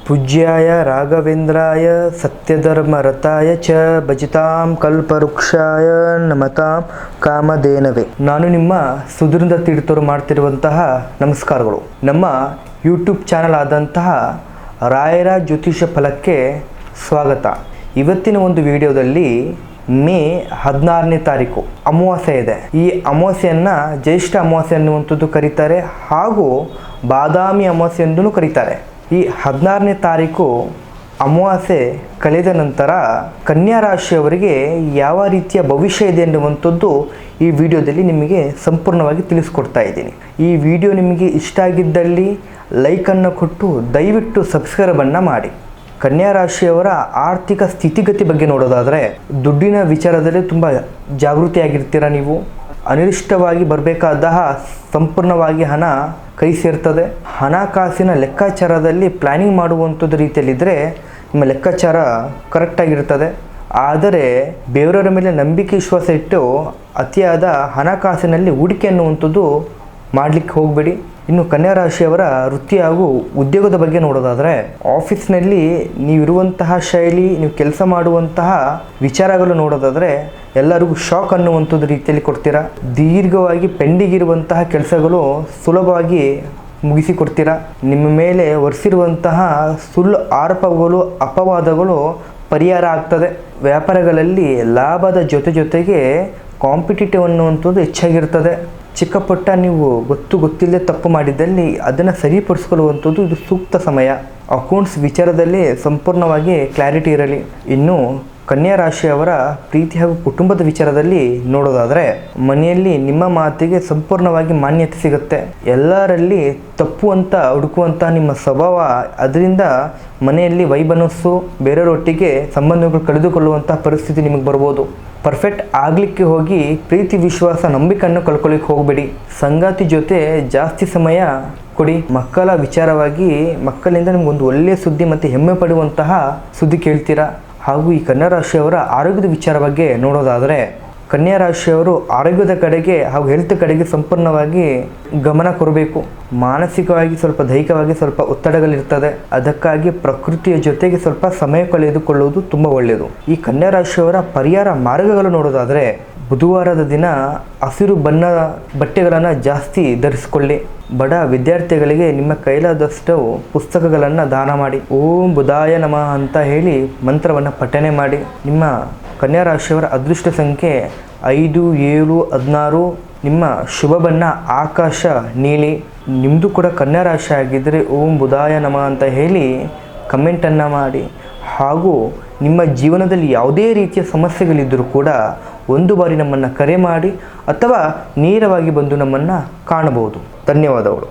ಪೂಜ್ಯಾಯ ರಾಘವೇಂದ್ರಾಯ ಸತ್ಯಧರ್ಮರತಾಯ ಚ ಭಜತಾಂ ಕಲ್ಪವೃಕ್ಷಾಯ ನಮತಾಂ ಕಾಮಧೇನವೇ. ನಾನು ನಿಮ್ಮ ಸುಧೀಂದ್ರ ತೀರ್ಥರು ಮಾಡ್ತಿರುವಂತಹ ನಮಸ್ಕಾರಗಳು. ನಮ್ಮ ಯೂಟ್ಯೂಬ್ ಚಾನಲ್ ಆದಂತಹ ರಾಯರ ಜ್ಯೋತಿಷ ಫಲಕ್ಕೆ ಸ್ವಾಗತ. ಇವತ್ತಿನ ಒಂದು ವಿಡಿಯೋದಲ್ಲಿ ಮೇ 16ನೇ ತಾರೀಕು ಅಮಾವಾಸ್ಯೆ ಇದೆ. ಈ ಅಮಾವಾಸ್ಯೆಯನ್ನು ಜ್ಯೇಷ್ಠ ಅಮಾವಾಸ್ಯೆ ಅನ್ನುವಂಥದ್ದು ಕರೀತಾರೆ, ಹಾಗೂ ಬಾದಾಮಿ ಅಮಾವಾಸ್ಯೆ ಎಂದೂ ಕರೀತಾರೆ. ಈ 16ನೇ ತಾರೀಕು ಅಮಾವಾಸ್ಯೆ ಕಳೆದ ನಂತರ ಕನ್ಯಾ ರಾಶಿಯವರಿಗೆ ಯಾವ ರೀತಿಯ ಭವಿಷ್ಯ ಇದೆ ಎನ್ನುವಂಥದ್ದು ಈ ವಿಡಿಯೋದಲ್ಲಿ ನಿಮಗೆ ಸಂಪೂರ್ಣವಾಗಿ ತಿಳಿಸ್ಕೊಡ್ತಾ ಇದ್ದೀನಿ. ಈ ವಿಡಿಯೋ ನಿಮಗೆ ಇಷ್ಟ ಆಗಿದ್ದಲ್ಲಿ ಲೈಕನ್ನು ಕೊಟ್ಟು ದಯವಿಟ್ಟು ಸಬ್ಸ್ಕ್ರೈಬನ್ನು ಮಾಡಿ. ಕನ್ಯಾ ರಾಶಿಯವರ ಆರ್ಥಿಕ ಸ್ಥಿತಿಗತಿ ಬಗ್ಗೆ ನೋಡೋದಾದರೆ, ದುಡ್ಡಿನ ವಿಚಾರದಲ್ಲಿ ತುಂಬ ಜಾಗೃತಿಯಾಗಿರ್ತೀರ. ನೀವು ಅನಿರಿಷ್ಟವಾಗಿ ಬರಬೇಕಾದ ಸಂಪೂರ್ಣವಾಗಿ ಹಣ ಕೈ ಸೇರ್ತದೆ. ಹಣಕಾಸಿನ ಲೆಕ್ಕಾಚಾರದಲ್ಲಿ ಪ್ಲ್ಯಾನಿಂಗ್ ಮಾಡುವಂಥದ್ದು ರೀತಿಯಲ್ಲಿದ್ದರೆ ನಿಮ್ಮ ಲೆಕ್ಕಾಚಾರ ಕರೆಕ್ಟಾಗಿರ್ತದೆ. ಆದರೆ ಬೇರೆಯವರ ಮೇಲೆ ನಂಬಿಕೆ ವಿಶ್ವಾಸ ಇಟ್ಟು ಅತಿಯಾದ ಹಣಕಾಸಿನಲ್ಲಿ ಹೂಡಿಕೆ ಅನ್ನುವಂಥದ್ದು ಮಾಡಲಿಕ್ಕೆ ಹೋಗಬೇಡಿ. ಇನ್ನು ಕನ್ಯಾ ರಾಶಿಯವರ ವೃತ್ತಿ ಹಾಗೂ ಉದ್ಯೋಗದ ಬಗ್ಗೆ ನೋಡೋದಾದರೆ, ಆಫೀಸ್ನಲ್ಲಿ ನೀವಿರುವಂತಹ ಶೈಲಿ, ನೀವು ಕೆಲಸ ಮಾಡುವಂತಹ ವಿಚಾರಗಳು ನೋಡೋದಾದರೆ ಎಲ್ಲರಿಗೂ ಶಾಕ್ ಅನ್ನುವಂಥದ್ದು ರೀತಿಯಲ್ಲಿ ಕೊಡ್ತೀರಾ. ದೀರ್ಘವಾಗಿ ಪೆಂಡಿಂಗ್ ಇರುವಂತಹ ಕೆಲಸಗಳು ಸುಲಭವಾಗಿ ಮುಗಿಸಿಕೊಡ್ತೀರಾ. ನಿಮ್ಮ ಮೇಲೆ ಹೊರಿಸಿರುವಂತಹ ಸುಳ್ಳು ಆರೋಪಗಳು, ಅಪವಾದಗಳು ಪರಿಹಾರ ಆಗ್ತದೆ. ವ್ಯಾಪಾರಗಳಲ್ಲಿ ಲಾಭದ ಜೊತೆಗೆ ಕಾಂಪಿಟೇಟಿವ್ ಅನ್ನುವಂಥದ್ದು ಹೆಚ್ಚಾಗಿರ್ತದೆ. ಚಿಕ್ಕ ಪುಟ್ಟ ನೀವು ಗೊತ್ತಿಲ್ಲದೆ ತಪ್ಪು ಮಾಡಿದ್ದಲ್ಲಿ ಅದನ್ನು ಸರಿಪಡಿಸ್ಕೊಳ್ಳುವಂಥದ್ದು ಇದು ಸೂಕ್ತ ಸಮಯ. ಅಕೌಂಟ್ಸ್ ವಿಚಾರದಲ್ಲಿ ಸಂಪೂರ್ಣವಾಗಿ ಕ್ಲಾರಿಟಿ ಇರಲಿ. ಇನ್ನು ಕನ್ಯಾ ರಾಶಿಯವರ ಪ್ರೀತಿ ಹಾಗೂ ಕುಟುಂಬದ ವಿಚಾರದಲ್ಲಿ ನೋಡೋದಾದರೆ, ಮನೆಯಲ್ಲಿ ನಿಮ್ಮ ಮಾತಿಗೆ ಸಂಪೂರ್ಣವಾಗಿ ಮಾನ್ಯತೆ ಸಿಗುತ್ತೆ. ಎಲ್ಲರಲ್ಲಿ ತಪ್ಪು ಅಂತ ಹುಡುಕುವಂತಹ ನಿಮ್ಮ ಸ್ವಭಾವ, ಅದರಿಂದ ಮನೆಯಲ್ಲಿ ವೈಬನಸ್ಸು, ಬೇರೆಯವರೊಟ್ಟಿಗೆ ಸಂಬಂಧಗಳು ಕಳೆದುಕೊಳ್ಳುವಂತಹ ಪರಿಸ್ಥಿತಿ ನಿಮಗೆ ಬರ್ಬೋದು. ಪರ್ಫೆಕ್ಟ್ ಆಗಲಿಕ್ಕೆ ಹೋಗಿ ಪ್ರೀತಿ ವಿಶ್ವಾಸ ನಂಬಿಕೆಯನ್ನು ಕಳ್ಕೊಳ್ಳಿಕ್ಕೆ ಹೋಗಬೇಡಿ. ಸಂಗಾತಿ ಜೊತೆ ಜಾಸ್ತಿ ಸಮಯ ಕೊಡಿ. ಮಕ್ಕಳ ವಿಚಾರವಾಗಿ ಮಕ್ಕಳಿಂದ ನಿಮಗೊಂದು ಒಳ್ಳೆಯ ಸುದ್ದಿ ಮತ್ತು ಹೆಮ್ಮೆ ಪಡುವಂತಹ ಸುದ್ದಿ ಕೇಳ್ತೀರಾ. ಹಾಗೂ ಈ ಕನ್ಯಾ ರಾಶಿಯವರ ಆರೋಗ್ಯದ ವಿಚಾರ ಬಗ್ಗೆ ನೋಡೋದಾದರೆ, ಕನ್ಯಾ ರಾಶಿಯವರು ಆರೋಗ್ಯದ ಕಡೆಗೆ ಹಾಗೂ ಹೆಲ್ತ್ ಕಡೆಗೆ ಸಂಪೂರ್ಣವಾಗಿ ಗಮನ ಕೊಡಬೇಕು. ಮಾನಸಿಕವಾಗಿ ಸ್ವಲ್ಪ ದೈಹಿಕವಾಗಿ ಸ್ವಲ್ಪ ಒತ್ತಡಗಳಿರ್ತದೆ. ಅದಕ್ಕಾಗಿ ಪ್ರಕೃತಿಯ ಜೊತೆಗೆ ಸ್ವಲ್ಪ ಸಮಯ ಕಳೆದುಕೊಳ್ಳುವುದು ತುಂಬ ಒಳ್ಳೆಯದು. ಈ ಕನ್ಯಾ ರಾಶಿಯವರ ಪರಿಹಾರ ಮಾರ್ಗಗಳು ನೋಡೋದಾದರೆ, ಬುಧವಾರದ ದಿನ ಹಸಿರು ಬಣ್ಣದ ಬಟ್ಟೆಗಳನ್ನು ಜಾಸ್ತಿ ಧರಿಸಿಕೊಳ್ಳಿ. ಬಡ ವಿದ್ಯಾರ್ಥಿಗಳಿಗೆ ನಿಮ್ಮ ಕೈಲಾದಷ್ಟು ಪುಸ್ತಕಗಳನ್ನು ದಾನ ಮಾಡಿ. ಓಂ ಬುಧಾಯ ನಮಃ ಅಂತ ಹೇಳಿ ಮಂತ್ರವನ್ನು ಪಠನೆ ಮಾಡಿ. ನಿಮ್ಮ ಕನ್ಯಾ ರಾಶಿಯವರ ಅದೃಷ್ಟ ಸಂಖ್ಯೆ 5, 7, 16. ನಿಮ್ಮ ಶುಭ ಬಣ್ಣ ಆಕಾಶ ನೀಲಿ. ನಿಮ್ಮದು ಕೂಡ ಕನ್ಯಾ ರಾಶಿ ಆಗಿದ್ದರೆ ಓಂ ಬುಧಾಯ ನಮಃ ಅಂತ ಹೇಳಿ ಕಮೆಂಟನ್ನು ಮಾಡಿ. ಹಾಗೂ ನಿಮ್ಮ ಜೀವನದಲ್ಲಿ ಯಾವುದೇ ರೀತಿಯ ಸಮಸ್ಯೆಗಳಿದ್ದರೂ ಕೂಡ ಒಂದು ಬಾರಿ ನಮ್ಮನ್ನು ಕರೆ ಮಾಡಿ ಅಥವಾ ನೇರವಾಗಿ ಬಂದು ನಮ್ಮನ್ನು ಕಾಣಬಹುದು. ಧನ್ಯವಾದಗಳು.